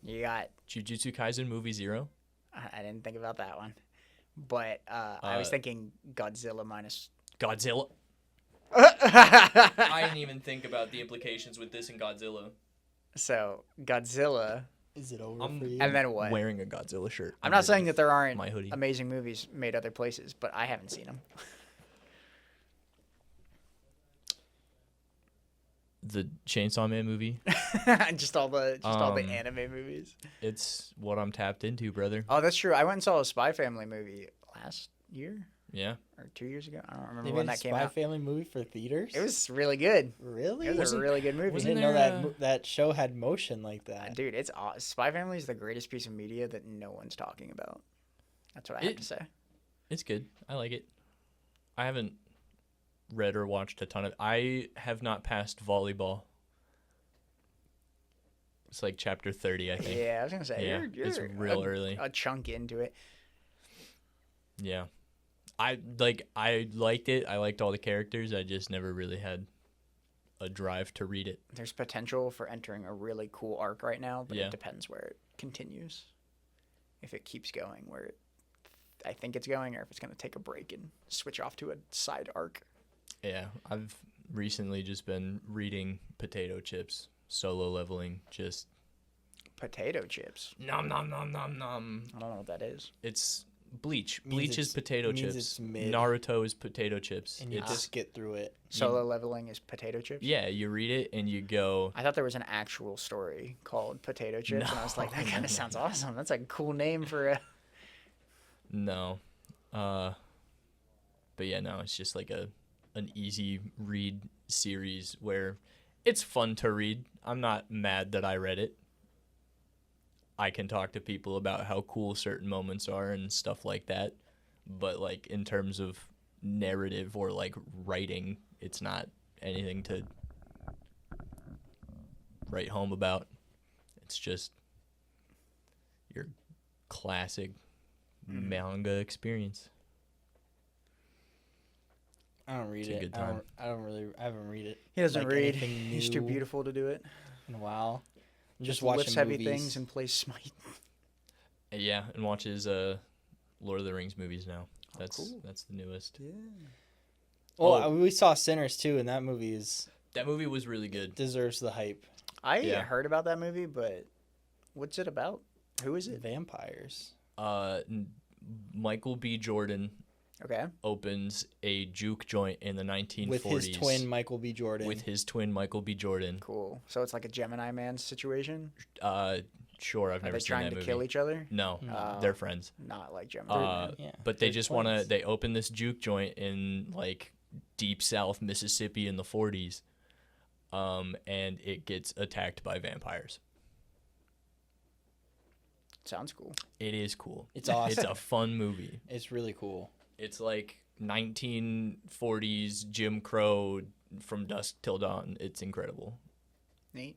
You got, Jujutsu Kaisen movie 0. I didn't think about that one. But I was thinking Godzilla minus. Godzilla. I didn't even think about the implications with this and Godzilla. So Godzilla. Is it over I'm- for you? And then what? Wearing a Godzilla shirt. I'm not saying that there aren't my hoodie. amazing movies made other places, but I haven't seen them. The Chainsaw Man movie. just all the Um, anime movies. It's what I'm tapped into, brother. Oh, that's true. I went and saw a Spy Family movie last year Yeah. or 2 years ago. I don't remember They when made a that came Spy out. Family movie for theaters? It was really good. Really? It was a Wasn't- really good movie. I wasn't didn't know there, that that show had motion like that. Dude, it's Spy Family is the greatest piece of media that no one's talking about. That's what I have It- to say. It's good. I like it. I haven't read or watched a ton of. I have not passed volleyball. It's like chapter 30, I think. Yeah, I was gonna say Yeah, you're it's real early. a chunk into it. Yeah. I liked it. I liked all the characters. I just never really had a drive to read it. There's potential for entering a really cool arc right now, but Yeah. it depends where it continues. If it keeps going where I think it's going, or if it's going to take a break and switch off to a side arc. Yeah, I've recently just been reading Potato Chips, Solo Leveling, just Potato chips. nom nom nom nom nom. I don't know what that is. It's Bleach. Means Bleach is it's- potato means chips. it's mid. Naruto is potato chips. And you It's just get through it. Solo leveling is potato chips. yeah, you read it and you go, I thought there was an actual story called Potato Chips, and I was like, that kind of sounds awesome. That's a cool name for a. no. But yeah, no, it's just like an easy read series where it's fun to read. I'm not mad that I read it. I can talk to people about how cool certain moments are and stuff like that. But like in terms of narrative or like writing, it's not anything to write home about. It's just your classic manga experience. I don't read It's a it. good I time. haven't read it. He doesn't like read. anything He's too new beautiful to do it. in a while. I'm just lifts watching heavy movies. things and plays Smite. Yeah, and watches Lord of the Rings movies now. That's cool. that's the newest. Yeah. Well, Oh. we saw Sinners too, and that movie That movie was really good. deserves the hype. I Yeah. heard about that movie, but what's it about? Who is it? Vampires. Michael B. Jordan Okay. opens a juke joint in the 1940s With his twin Michael B. Jordan. with his twin Michael B. Jordan. Cool. So it's like a Gemini Man situation. Sure, I've Are never they seen trying that to movie. kill each other? No, Oh. they're friends. Not like Gemini Man. yeah, But they they're just want to. twins. They open this juke joint in like deep South Mississippi in the 40s, and it gets attacked by vampires. Sounds cool. It is cool. It's awesome. It's a fun movie. It's really cool. It's like 1940s Jim Crow from dusk till dawn. It's incredible. Neat.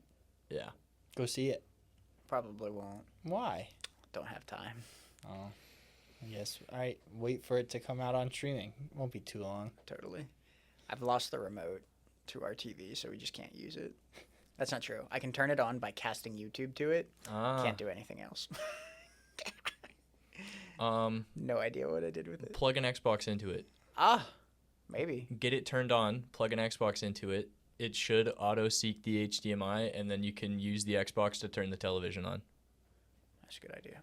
Yeah. Go see it. Probably won't. Why? Don't have time. Oh, yes. All right. Wait for it to come out on streaming. Won't be too long. Totally. I've lost the remote to our TV, so we just can't use it. That's not true. I can turn it on by casting YouTube to it. Can't do anything else. No idea what I did with it. Plug an Xbox into it. Maybe. Get it turned on. Plug an Xbox into it. It should auto seek the HDMI, and then you can use the Xbox to turn the television on. That's a good idea.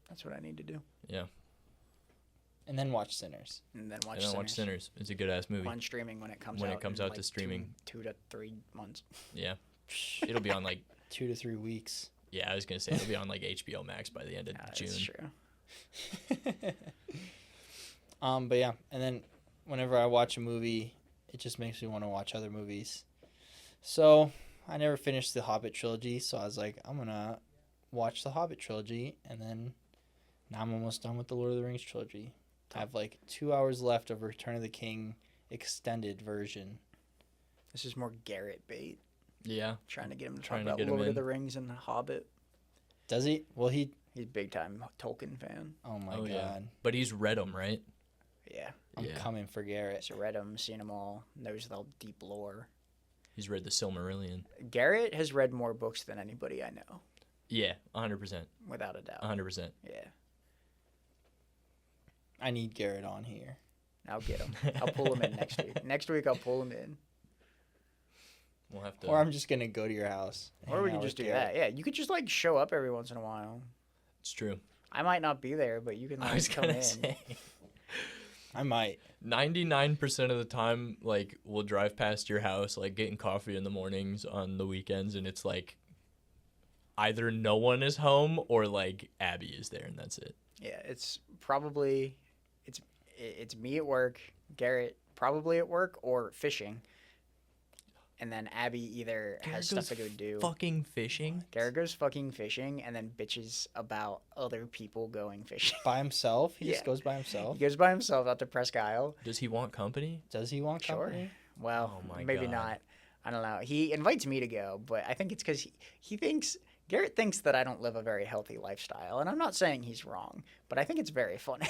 That's what I need to do. Yeah. And then watch Sinners. And then watch And then Sinners. watch Sinners. It's a good ass movie. On streaming when it comes out. When it comes in, out to like, streaming. 2 to 3 months. Yeah. It'll be on like 2 to 3 weeks. yeah, I was gonna say it'll be on like HBO Max by the end of June. That's true. But yeah, and then whenever I watch a movie, it just makes me want to watch other movies. So I never finished the Hobbit trilogy, so I was like, I'm gonna watch the Hobbit trilogy, and then now I'm almost done with the Lord of the Rings trilogy. I have like 2 hours left of Return of the King extended version. This is more Garrett bait. Yeah. Trying to get him to talk Trying to about get him Lord in. of the Rings and The Hobbit. Does he? Well, He's a big time Tolkien fan. oh my Oh, god, yeah. But he's read them, right? Yeah. I'm Yeah. coming for Garrett. So read them, seen them all, knows the deep lore. He's read the Silmarillion. Garrett has read more books than anybody I know, Yeah, 100%. without a doubt. 100%. Yeah. I need Garrett on here. I'll get him. I'll pull him in next week. Next week I'll pull him in. We'll have to. Or I'm just gonna go to your house. Or hang we out can with just do Garrett. that. Yeah, you could just like show up every once in a while. It's true. I might not be there, but you can I like was come gonna in. say. I might. 99% of the time, like, we'll drive past your house, like, getting coffee in the mornings on the weekends, and it's like either no one is home or like Abby is there, and that's it. Yeah, it's probably it's me at work, Garrett probably at work or fishing, and then Abby either has stuff to go do. Fucking fishing. Garrett goes fucking fishing and then bitches about other people going fishing. By himself? He Yeah. just goes by himself? He goes by himself out to Presque Isle. Does he want company? Does he want Sure. company? Well, Oh my maybe God. not. I don't know. He invites me to go, but I think it's because he thinks Garrett thinks that I don't live a very healthy lifestyle, and I'm not saying he's wrong, but I think it's very funny.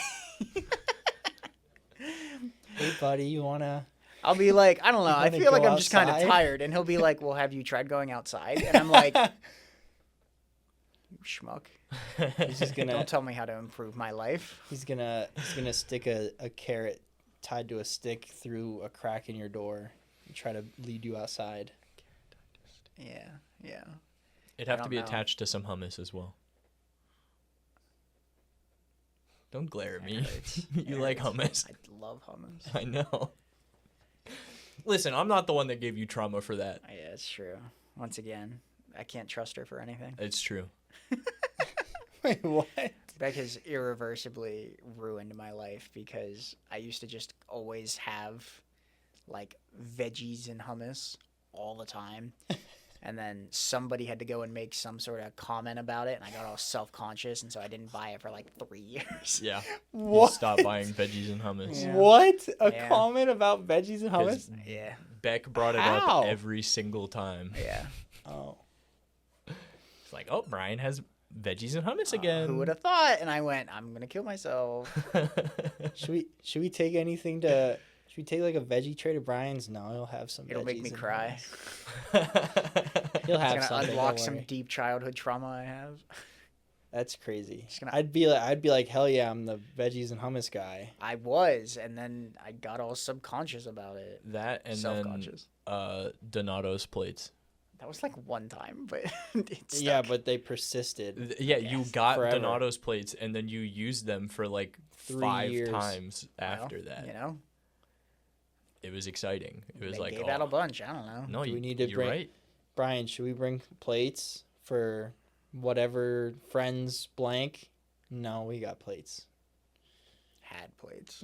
Hey, buddy, you wanna? I'll be like, I don't know. You I wanna feel like go I'm just kind of outside? tired, and he'll be like, "Well, have you tried going outside?" And I'm like, "You schmuck! He's just gonna. Don't tell me how to improve my life." He's gonna stick a carrot tied to a stick through a crack in your door and try to lead you outside. Yeah, yeah. It'd I have to don't be know. attached to some hummus as well. Don't glare at It me. hurts. You It like hurts. hummus. I love hummus. I know. Listen, I'm not the one that gave you trauma for that. Yeah, it's true. Once again, I can't trust her for anything. It's true. Wait, what? Beck has irreversibly ruined my life because I used to just always have like veggies and hummus all the time. And then somebody had to go and make some sort of comment about it, and I got all self-conscious, and so I didn't buy it for like 3 years. Yeah. You What? stop buying veggies and hummus. Yeah. What? A Yeah. comment about veggies and hummus? 'Cause Yeah, Beck brought it How? up every single time. yeah. Oh. It's like, oh, Brian has veggies and hummus again. Who would have thought? And I went, I'm gonna kill myself. Should we take anything to? Should we take like a veggie tray to Brian's? No, he'll have some. It'll make veggies me and cry. hummus. He'll It's have gonna something. unlock don't some worry. deep childhood trauma I have. That's crazy. Just gonna- I'd be like, hell yeah, I'm the veggies and hummus guy. I was, and then I got all subconscious about it. That and then Self-conscious. Donato's plates. That was like one time, but it stuck. Yeah, but they persisted. Yeah, you Yes. got Forever. Donato's plates and then you used them for like 3 5 years. times Well, after that. you know, It was exciting. It was they like, gave oh, out a bunch. I don't know. no, Do you, we need to you're bring- right. Brian, should we bring plates for whatever friends blank? No, we got plates. Had plates.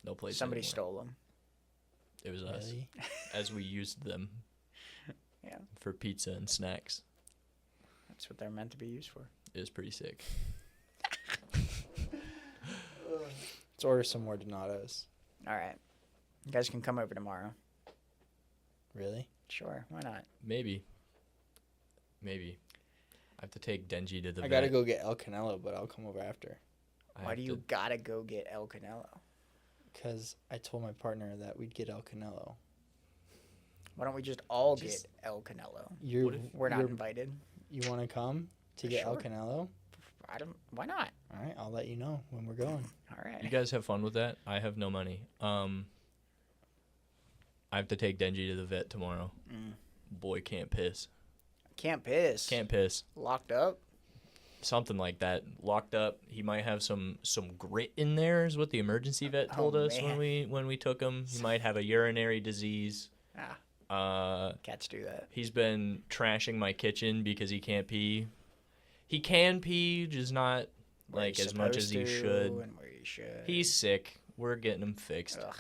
No plates. Somebody anymore. stole them. It was us Really? as we used them. Yeah. For pizza and snacks. That's what they're meant to be used for. It was pretty sick. Let's order some more Donatos. All right, you guys can come over tomorrow. Really? Sure, why not? Maybe. I have to take Denji to the I gotta vet. go get El Canelo, but I'll come over after. I Why have do you to- gotta go get El Canelo? Because I told my partner that we'd get El Canelo. Why don't we just all Just- get El Canelo? You're, What if We're not you're- invited. You want to come to get El Sure. Canelo? I don't. Why not? All right, I'll let you know when we're going. All right. You guys have fun with that? I have no money. I have to take Denji to the vet tomorrow. Mm. Boy can't piss. Can't piss. Can't piss. Locked up. Something like that. Locked up. He might have some grit in there is what the emergency vet told Oh, us man. when we took him. He might have a urinary disease. Cats do that. He's been trashing my kitchen because he can't pee. He can pee, just not Where like you're as much as he supposed to should. And where you should. He's sick. We're getting him fixed. Ugh.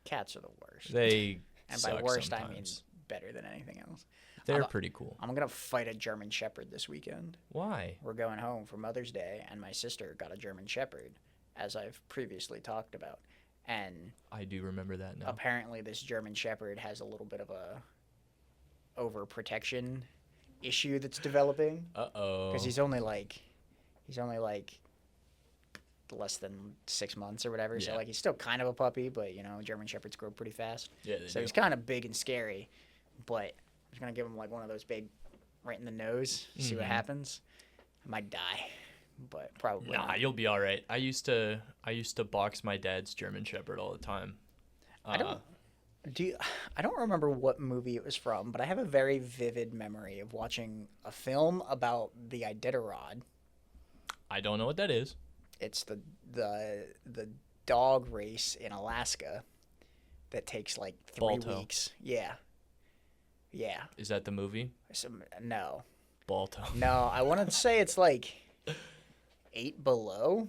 Cats are the worst. They and by suck worst, I mean sometimes. better than anything else. They're I'm- pretty cool. I'm gonna fight a German Shepherd this weekend. Why? We're going home for Mother's Day, and my sister got a German Shepherd, as I've previously talked about. And I do remember that now. apparently, this German Shepherd has a little bit of a overprotection issue that's developing Uh-oh. because he's only like less than 6 months or whatever. So Yeah. like he's still kind of a puppy, but you know German Shepherds grow pretty fast. Yeah, they So do. he's kind of big and scary, but I'm just gonna give him like one of those big, right in the nose. See what Mhm. happens. I might die, but probably Nah, not. you'll be all right. I used to box my dad's German Shepherd all the time. I don't I don't remember what movie it was from, but I have a very vivid memory of watching a film about the Iditarod. I don't know what that is. It's the dog race in Alaska that takes like 3 Balto. weeks. Yeah. Yeah. Is that the movie? No. Balto. No, I want to say it's like 8 Below,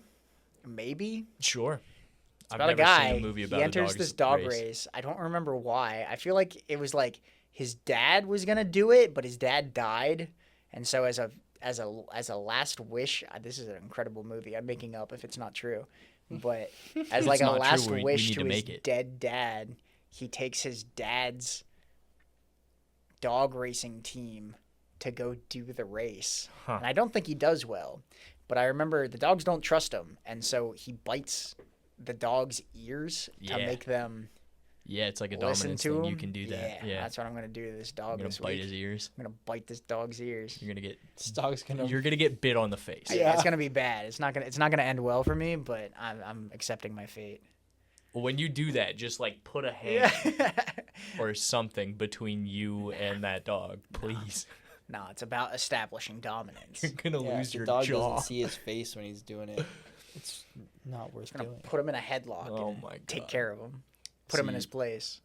maybe. Sure. It's I've about a never guy. seen a movie about he a enters dog's this dog race. race. I don't remember why. I feel like it was like his dad was gonna do it, but his dad died, and so as a last wish, this is an incredible movie. I'm making up if it's not true, but as like It's a not true, last we wish need to to his make it. dead dad, he takes his dad's dog racing team to go do the race. Huh. And I don't think he does well, but I remember the dogs don't trust him, and so he bites the dog's ears to Yeah. make them Yeah, it's like a listen dominance to thing. him. You can do that. Yeah. That's what I'm gonna do to this You're dog gonna this bite week. his ears. I'm gonna bite this dog's ears. You're gonna get. This dog's gonna. You're gonna get bit on the face. Yeah. It's gonna be bad. It's not gonna end well for me, but I'm accepting my fate. Well, when you do that, just like put a hand Yeah. or something between you and that dog, please. No, it's about establishing dominance. You're gonna Yeah, lose if the your dog jaw. doesn't see his face when he's doing it. It's not worth I'm gonna doing. put him in a headlock Oh and my take God. care of him. Put him in See, his place.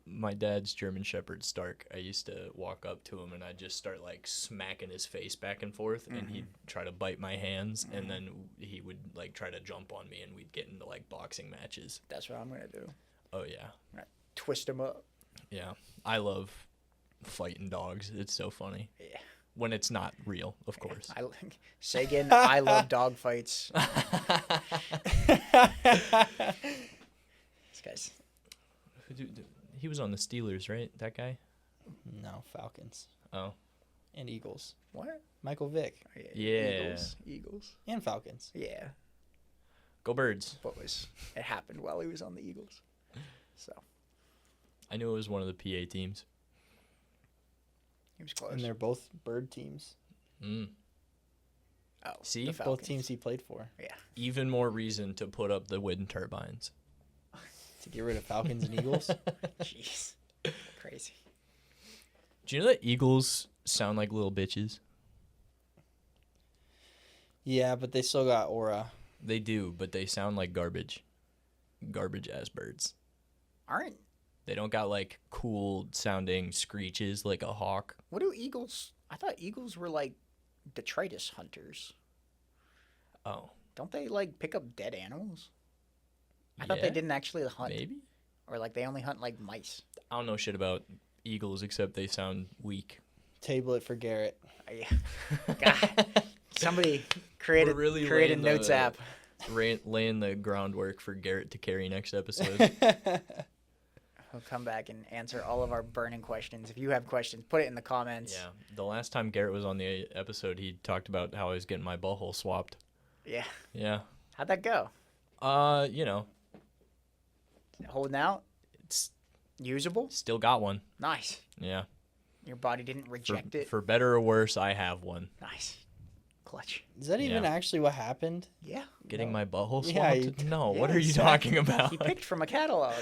My dad's German Shepherd Stark, I used to walk up to him and I'd just start like smacking his face back and forth and he'd try to bite my hands and then he would like try to jump on me and we'd get into like boxing matches. That's what I'm gonna do. Oh yeah. Twist him up. Yeah. I love fighting dogs. It's so funny. Yeah. When it's not real, of course. Sagan, I love dog fights. This guy's He was on the Steelers, right? That guy? No, Falcons Oh. and Eagles. what? Michael Vick Oh, Yeah. Eagles. and Falcons. Yeah. Go Birds. It happened while he was on the Eagles. So I knew it was one of the PA teams. he was close. And they're both bird teams. Mm. Oh, See? the Both Falcons. teams he played for. Even more reason to put up the wind turbines. To get rid of Falcons and Eagles. Jeez. Crazy. Do you know that eagles sound like little bitches? Yeah, but they still got aura. They do, but they sound like garbage. Garbage ass birds. Aren't They don't got like cool sounding screeches like a hawk. what do eagles? I thought eagles were like detritus hunters. Oh, Don't they like pick up dead animals? I thought they yeah? didn't actually hunt, Maybe? or like they only hunt like mice. I don't know shit about eagles except they sound weak. Table it for Garrett. Yeah. God. Somebody create We're really a laying notes the- app. Laying the groundwork for Garrett to carry next episode. He'll come back and answer all of our burning questions. If you have questions, put it in the comments. Yeah. The last time Garrett was on the episode, he talked about how I was getting my butthole swapped. Yeah. Yeah. How'd that go? You know, Holding out? it's Usable? still got one. Nice. Yeah. Your body didn't reject it? For better or worse, I have one. Nice. Clutch. Is that even Yeah. actually what happened? Yeah. Getting my butthole swapped? Yeah, you- No, what Yeah, are you exactly. talking about? He picked from a catalog.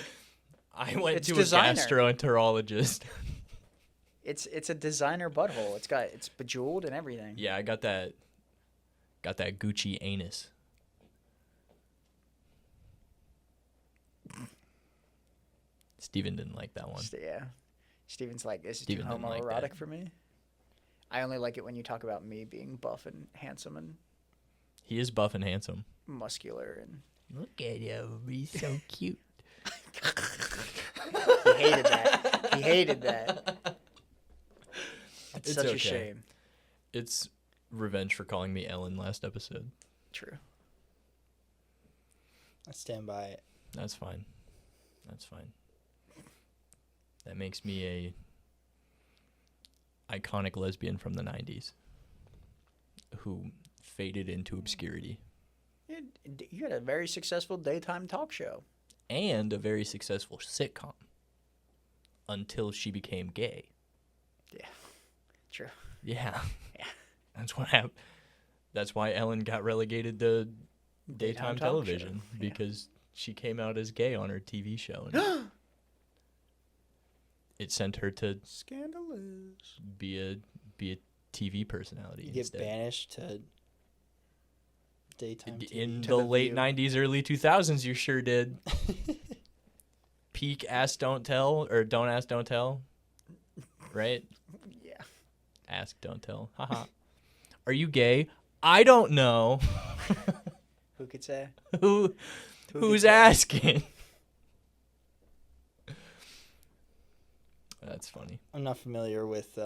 I went It's to designer. a gastroenterologist. It's a designer butthole. It's bejeweled and everything. Yeah, I got that Gucci anus. Steven didn't like that one. Yeah. Steven's like, this is Steven too didn't like homoerotic that. for me. I only like it when you talk about me being buff and handsome and He is buff and handsome. muscular and Look at him, he's so cute. he hated that. He hated that. It's It's such okay. a shame. It's revenge for calling me Ellen last episode. True. I stand by it. That's fine. That's fine. That makes me a iconic lesbian from the 90s who faded into obscurity You had a very successful daytime talk show. and a very successful sitcom until she became gay. Yeah. True. Yeah. Yeah. That's what happened. That's why Ellen got relegated to Daytime daytime talk television show. Yeah. because she came out as gay on her TV show and it sent her to Scandalous. be a TV personality You get instead. banished to daytime TV. In To the the late View. 90s, early 2000s, you sure did. Peak Ask Don't Tell or Don't Ask Don't Tell, right? Yeah. Ask Don't Tell. Haha. Are you gay? I don't know. Who could say? Who Who who's could say? asking? That's funny. I'm not familiar with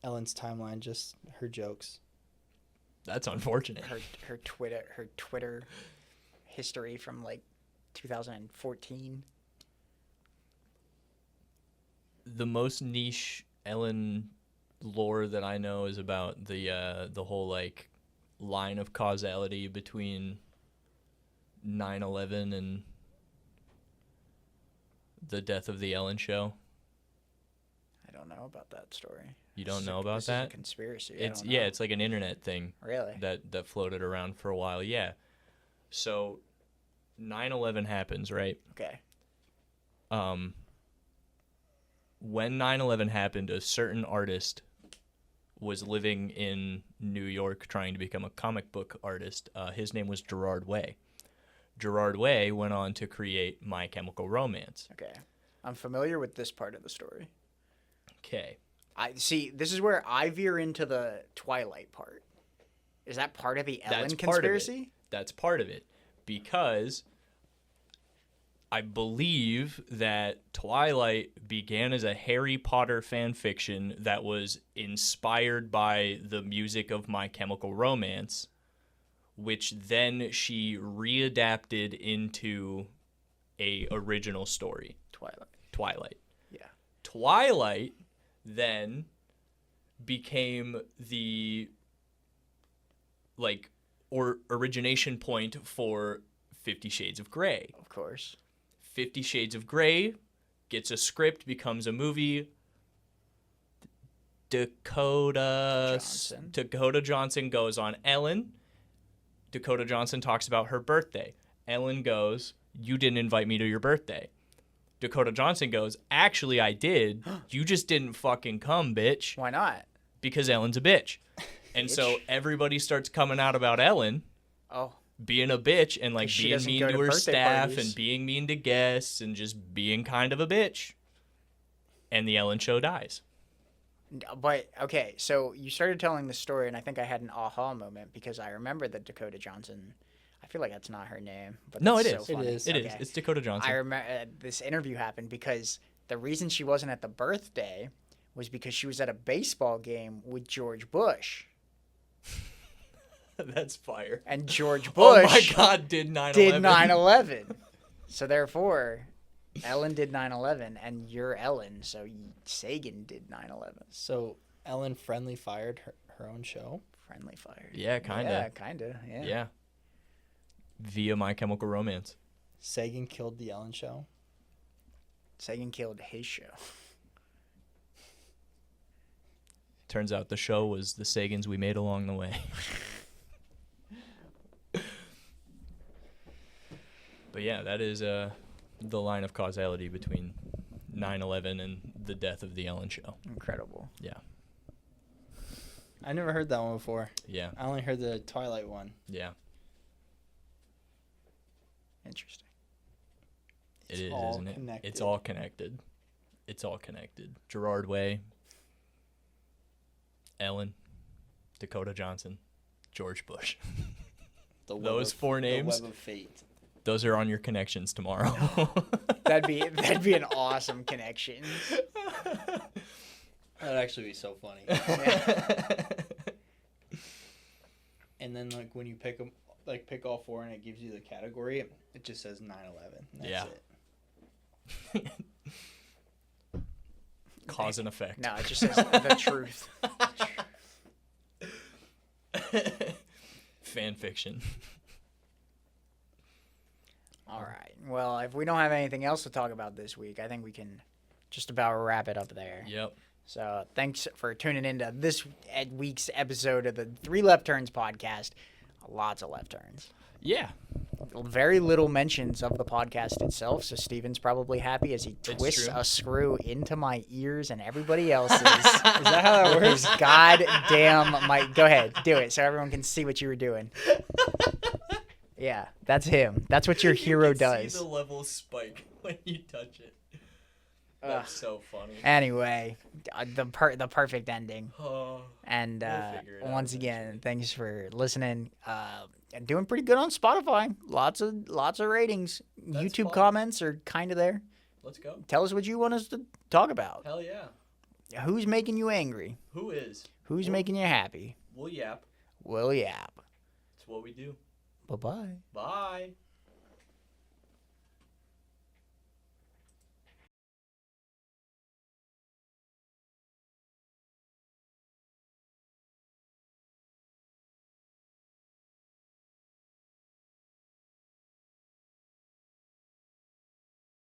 Ellen's timeline, just her jokes. That's unfortunate. Her Twitter history from like 2014. The most niche Ellen lore that I know is about the whole like line of causality between 9/11 and the death of the Ellen Show. I don't know about that story. You don't This is know a- about this is a that? conspiracy. I It's don't yeah, know. it's like an internet thing Really? that floated around for a while. Yeah. So 9/11 happens, right? Okay. When 9/11 happened, a certain artist was living in New York trying to become a comic book artist. His name was Gerard Way. Gerard Way went on to create My Chemical Romance. Okay. I'm familiar with this part of the story. Okay. I see. This is where I veer into the Twilight part. Is that part of the Ellen That's part of it. conspiracy? That's part of it. Because I believe that Twilight began as a Harry Potter fan fiction that was inspired by the music of My Chemical Romance, which then she readapted into a original story, Twilight. Yeah. Twilight then became the origination point for 50 Shades of Grey. Of course. 50 Shades of Grey gets a script, becomes a movie. Dakota Johnson goes on Ellen. Dakota Johnson talks about her birthday. Ellen goes, "You didn't invite me to your birthday." Dakota Johnson goes, "Actually, I did. You just didn't fucking come, bitch." Why not? Because Ellen's a bitch. And so Bitch. everybody starts coming out about Ellen Oh, being a bitch and like 'Cause she being doesn't mean go to to her birthday staff parties. and being mean to guests and just being kind of a bitch. And the Ellen Show dies. but okay. So you started telling the story, and I think I had an aha moment because I remember that Dakota Johnson. I feel like that's not her name, but No, that's it so is. It funny. is. It is. Okay. It's Dakota Johnson. I remember this interview happened because the reason she wasn't at the birthday was because she was at a baseball game with George Bush, That's fire. and George Oh my Bush God, did 9/11. did 9/11. So therefore, Ellen did 9/11, and you're Ellen, so Sagan did 9/11. So Ellen Friendly fired her own show. Friendly fire. Yeah, kinda. Yeah, kinda. Yeah. Yeah. Via My Chemical Romance. Sagan killed the Ellen show. Sagan killed his show. Turns out the show was the Sagans we made along the way. But yeah, that is the line of causality between 9/11 and the death of the Ellen Show. Incredible. Yeah. I never heard that one before. Yeah. I only heard the Twilight one. Yeah. Interesting. It is, all isn't it? connected. It's all connected. It's all connected. Gerard Way, Ellen, Dakota Johnson, George Bush. The web Those of- four names. The web of fate. Those are on your connections tomorrow. That'd be an awesome connection. That'd actually be so funny. And then like when you pick them, like pick all four, and it gives you the category. It just says 9/11. That's Yeah. it. Cause and effect. No, it just says the truth. Fan fiction. All right. Well, if we don't have anything else to talk about this week, I think we can just about wrap it up there. Yep. So thanks for tuning into this week's episode of the Three Left Turns podcast. Lots of left turns. Yeah. Very little mentions of the podcast itself, so Steven's probably happy as he twists true. a screw into my ears and everybody else's. Is that how that His works? goddamn mic. Go ahead, do it so everyone can see what you were doing. Yeah, that's him. That's what your hero does. See the level spike when you touch it. Ugh. That's so funny. Anyway, the perfect ending. Oh. And We'll figure it out once again, eventually. thanks for listening. And doing pretty good on Spotify. Lots of ratings. That's YouTube fun. comments are kind of there. Let's go. Tell us what you want us to talk about. Hell yeah. Who's making you angry? Who is? Who's Well- making you happy? We'll yap. We'll yap. It's what we do. Bye-bye. Bye.